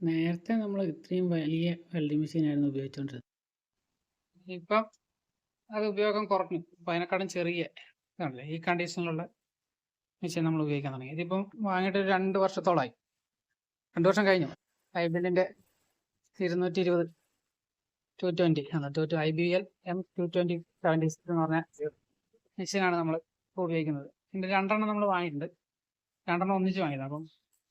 നേരത്തെ നമ്മൾ ഇത്രയും വലിയ വെൽഡിംഗ് മെഷീനായിരുന്നു ഉപയോഗിച്ചുകൊണ്ടിരുന്നത്. ഇപ്പം അത് ഉപയോഗം കുറഞ്ഞു. അപ്പം അതിനെക്കാളും ചെറിയ ഇതാണല്ലേ ഈ കണ്ടീഷനിലുള്ള മെഷീൻ നമ്മൾ ഉപയോഗിക്കാൻ തുടങ്ങി. ഇതിപ്പം വാങ്ങിയിട്ട് 2 വർഷത്തോളമായി. 2 വർഷം കഴിഞ്ഞു. ഐബിലിൻ്റെ 220 220 IBL M220 76 എന്ന് പറഞ്ഞ മെഷീനാണ് നമ്മൾ ഇപ്പോൾ ഉപയോഗിക്കുന്നത്. ഇതിൻ്റെ 2 നമ്മൾ വാങ്ങിയിട്ടുണ്ട്. 2 ഒന്നിച്ച് വാങ്ങിയത്. അപ്പം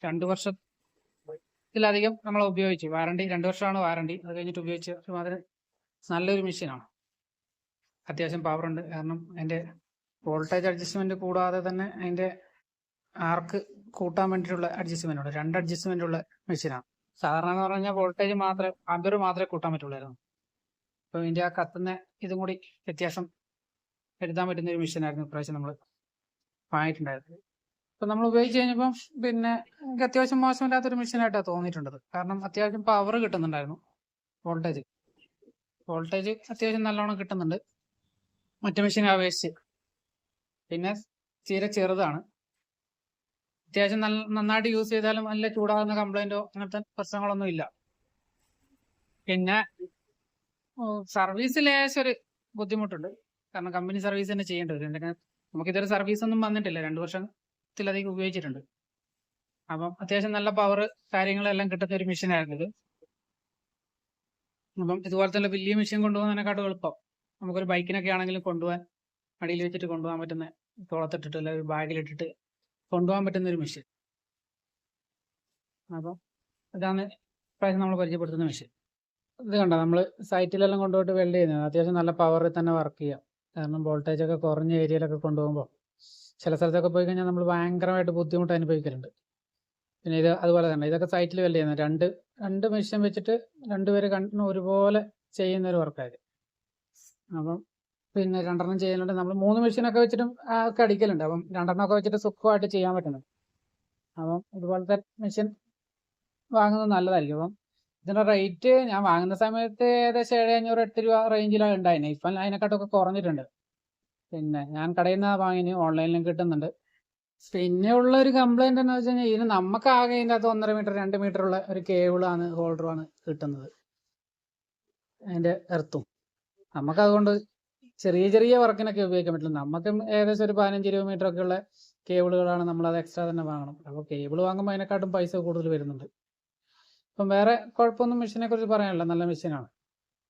2 വർഷത്തിലധികം നമ്മൾ ഉപയോഗിച്ചു. വാറണ്ടി 2 വർഷമാണ് വാറണ്ടി. അത് കഴിഞ്ഞിട്ട് ഉപയോഗിച്ച് അതിന് നല്ലൊരു മെഷീനാണ്. അത്യാവശ്യം പവറുണ്ട്. കാരണം അതിൻ്റെ വോൾട്ടേജ് അഡ്ജസ്റ്റ്മെൻറ്റ് കൂടാതെ തന്നെ അതിൻ്റെ ആർക്ക് കൂട്ടാൻ വേണ്ടിയിട്ടുള്ള അഡ്ജസ്റ്റ്മെൻ്റ് ഉണ്ട്. 2 അഡ്ജസ്റ്റ്മെൻ്റ് ഉള്ള മെഷീനാണ്. സാധാരണ എന്ന് പറഞ്ഞു കഴിഞ്ഞാൽ വോൾട്ടേജ് മാത്രമേ ആംപിയർ മാത്രമേ കൂട്ടാൻ പറ്റുള്ളായിരുന്നു. അപ്പോൾ ഇതിൻ്റെ ആ കത്തുന്ന ഇതും കൂടി വ്യത്യാസം വരുത്താൻ പറ്റുന്ന ഒരു മെഷീനായിരുന്നു ഇപ്രാവശ്യം നമ്മൾ വാങ്ങിയിട്ടുണ്ടായിരുന്നത്. ഇപ്പം നമ്മൾ ഉപയോഗിച്ച് കഴിഞ്ഞപ്പം പിന്നെ എനിക്ക് അത്യാവശ്യം മോശമില്ലാത്തൊരു മെഷീനായിട്ടാണ് തോന്നിയിട്ടുള്ളത്. കാരണം അത്യാവശ്യം പവർ കിട്ടുന്നുണ്ടായിരുന്നു. വോൾട്ടേജ് അത്യാവശ്യം നല്ലോണം കിട്ടുന്നുണ്ട് മറ്റു മെഷീനെ അപേക്ഷിച്ച്. പിന്നെ തീരെ ചെറുതാണ്. അത്യാവശ്യം നന്നായിട്ട് യൂസ് ചെയ്താലും നല്ല ചൂടാകുന്ന കംപ്ലൈൻറ്റോ അങ്ങനത്തെ പ്രശ്നങ്ങളൊന്നും ഇല്ല. പിന്നെ സർവീസ് ലേശം ഒരു ബുദ്ധിമുട്ടുണ്ട്. കാരണം കമ്പനി സർവീസ് തന്നെ ചെയ്യേണ്ടി വരും. എന്തൊക്കെ നമുക്കിതൊരു സർവീസ് ഒന്നും വന്നിട്ടില്ല. 2 വർഷത്തിലധികം ഉപയോഗിച്ചിട്ടുണ്ട്. അപ്പം അത്യാവശ്യം നല്ല പവർ കാര്യങ്ങളെല്ലാം കിട്ടുന്ന ഒരു മെഷീനായിരുന്നു ഇത്. അപ്പം ഇതുപോലത്തെ വലിയ മെഷീൻ കൊണ്ടുപോകുന്നതിനെക്കാട്ടും എളുപ്പം നമുക്കൊരു ബൈക്കിനൊക്കെ ആണെങ്കിലും കൊണ്ടുപോകാൻ അടിയിൽ വെച്ചിട്ട് കൊണ്ടുപോകാൻ പറ്റുന്ന, തോളത്തിട്ടിട്ട് അല്ലെങ്കിൽ ഒരു ബാഗിലിട്ടിട്ട് കൊണ്ടുപോകാൻ പറ്റുന്ന ഒരു മെഷീൻ. അപ്പം ഇതാണ് ഇപ്രാവശ്യം നമ്മൾ പരിചയപ്പെടുത്തുന്ന മെഷീൻ. ഇത് കണ്ടോ, നമ്മൾ സൈറ്റിലെല്ലാം കൊണ്ടുപോയിട്ട് വെൽഡ് ചെയ്യുന്നത് അത്യാവശ്യം നല്ല പവറിൽ തന്നെ വർക്ക് ചെയ്യാം. കാരണം വോൾട്ടേജ് ഒക്കെ കുറഞ്ഞ ഏരിയയിലൊക്കെ കൊണ്ടുപോകുമ്പോൾ ചില സ്ഥലത്തൊക്കെ പോയി കഴിഞ്ഞാൽ നമ്മൾ ഭയങ്കരമായിട്ട് ബുദ്ധിമുട്ട് അനുഭവിക്കലുണ്ട്. പിന്നെ ഇത് അതുപോലെ തന്നെ ഇതൊക്കെ സൈറ്റിൽ വെൽഡ് ചെയ്യുന്നത് രണ്ട് മെഷീൻ വെച്ചിട്ട് 2 പേര് ഒരുപോലെ ചെയ്യുന്ന ഒരു വർക്കായത്. അപ്പം പിന്നെ 2 ചെയ്യുന്നുണ്ട്. നമ്മൾ 3 മെഷീനൊക്കെ വെച്ചിട്ടും ഒക്കെ അടിക്കലുണ്ട്. അപ്പം 2 വെച്ചിട്ട് സുഖമായിട്ട് ചെയ്യാൻ പറ്റുന്നത്. അപ്പം ഇതുപോലത്തെ മെഷീൻ വാങ്ങുന്നത് നല്ലതായിരിക്കും. അപ്പം ഇതിൻ്റെ റേറ്റ് ഞാൻ വാങ്ങുന്ന സമയത്ത് ഏകദേശം 7,500 8 രൂപ റേഞ്ചിലാണ് ഉണ്ടായിരുന്നത്. ഇപ്പം അതിനെക്കാട്ടൊക്കെ കുറഞ്ഞിട്ടുണ്ട്. പിന്നെ ഞാൻ കടയിൽ നിന്നാണ് വാങ്ങിന്, ഓൺലൈനിലും കിട്ടുന്നുണ്ട്. പിന്നെ ഉള്ള ഒരു കംപ്ലൈൻറ്റ് എന്ന് വെച്ച് കഴിഞ്ഞാൽ ഇതിന് നമുക്ക് ആകെ ഇതിൻ്റെ അകത്ത് 1.5 മീറ്റർ 2 മീറ്റർ ഉള്ള ഒരു കേബിളാണ്, ഹോൾഡറുമാണ് കിട്ടുന്നത്. അതിൻ്റെ എർത്തും നമുക്കതുകൊണ്ട് ചെറിയ വർക്കിനൊക്കെ ഉപയോഗിക്കാൻ പറ്റില്ല. നമുക്ക് ഏകദേശം ഒരു 15-20 മീറ്റർ ഒക്കെ ഉള്ള കേബിളുകളാണ് നമ്മളത് എക്സ്ട്രാ തന്നെ വാങ്ങണം. അപ്പോൾ കേബിൾ വാങ്ങുമ്പോൾ അതിനെക്കാട്ടും പൈസ കൂടുതൽ വരുന്നുണ്ട്. അപ്പം വേറെ കുഴപ്പമൊന്നും മെഷീനെ കുറിച്ച് പറയാനില്ല, നല്ല മെഷീനാണ്.